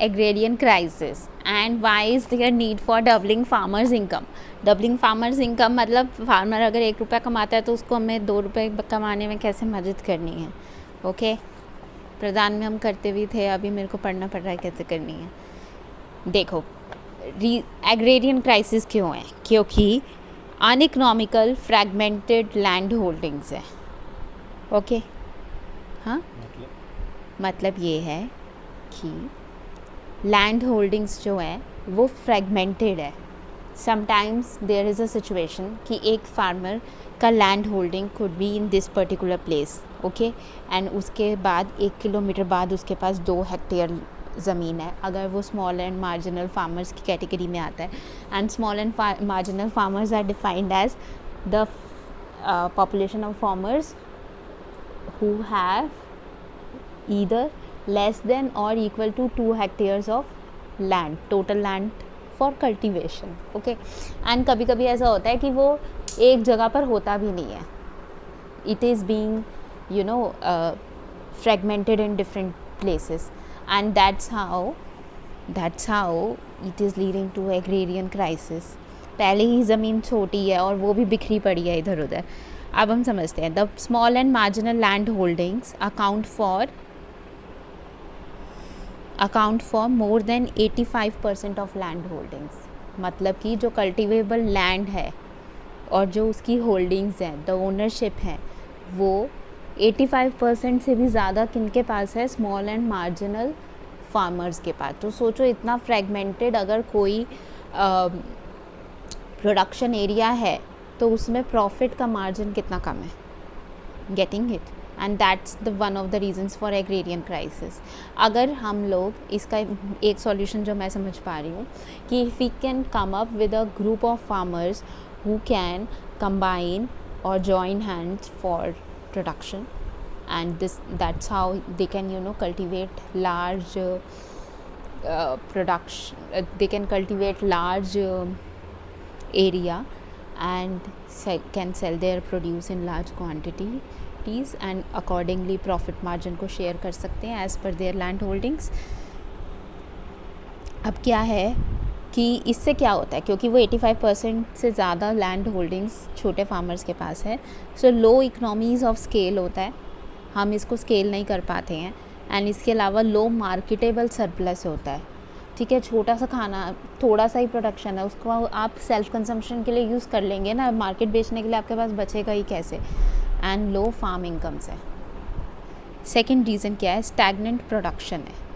Agrarian crisis and why is there need for doubling farmers income. Doubling farmers income मतलब farmer अगर 1 रुपया कमाता है तो उसको हमें 2 रुपये कमाने में कैसे मदद करनी है। ओके, प्रधान में हम करते भी थे, अभी मेरे को पढ़ना पड़ रहा है कैसे करनी है। देखो, एग्रेरियन क्राइसिस क्यों है? क्योंकि अनइकोनॉमिकल फ्रैगमेंटेड लैंड होल्डिंग्स है। ओके, हाँ, मतलब ये है कि लैंड होल्डिंग्स जो है वो फ्रैगमेंटेड है। Sometimes there is a situation कि एक फार्मर का land holding could be in this particular place, okay, and उसके बाद 1 किलोमीटर बाद उसके पास 2 हेक्टेयर ज़मीन है, अगर वो स्मॉल एंड मार्जिनल फार्मर्स की कैटेगरी में आता है। And small and marginal farmers are defined as the population of farmers who have either less than or equal to 2 hectares of land, total land for cultivation, okay। and कभी कभी ऐसा होता है कि वो एक जगह पर होता भी नहीं है, it is being fragmented in different places, and that's how it is leading to agrarian crisis। पहले ही ज़मीन छोटी है और वो भी बिखरी पड़ी है इधर उधर। अब हम समझते हैं, the small and marginal land holdings account for more than 85% of land holdings. मतलब कि जो कल्टिवेबल लैंड है और जो उसकी होल्डिंग्स हैं, द ओनरशिप है, वो 85% से भी ज़्यादा किनके पास है? स्मॉल एंड मार्जिनल फार्मर्स के पास। तो सोचो, इतना फ्रैगमेंटेड अगर कोई प्रोडक्शन एरिया है तो उसमें प्रॉफिट का मार्जिन कितना कम है। Getting it? And that's the one of the reasons for agrarian crisis. अगर हम लोग इसका एक सॉल्यूशन जो मैं समझ पा रही हूँ कि if we can come up with a group of farmers who can combine और join hands for production, and that's how they can cultivate large production, they can cultivate large area and can sell their produce in large quantities and accordingly profit margin को share कर सकते हैं as per their land holdings। अब क्या है कि इससे क्या होता है, क्योंकि वो 85% से ज़्यादा लैंड होल्डिंग्स छोटे फार्मर्स के पास है, सो लो इकोनॉमीज़ ऑफ स्केल होता है, हम इसको स्केल नहीं कर पाते हैं। एंड इसके अलावा लो मार्केटेबल सरप्लस होता है, ठीक है। छोटा सा खाना, थोड़ा सा ही प्रोडक्शन है, उसको आप सेल्फ कंजम्पशन के लिए यूज़ कर लेंगे ना, मार्केट बेचने के लिए आपके पास बचेगा ही कैसे। एंड लो फार्म इनकम्स है। सेकेंड रीज़न क्या है? स्टैगनेंट प्रोडक्शन है।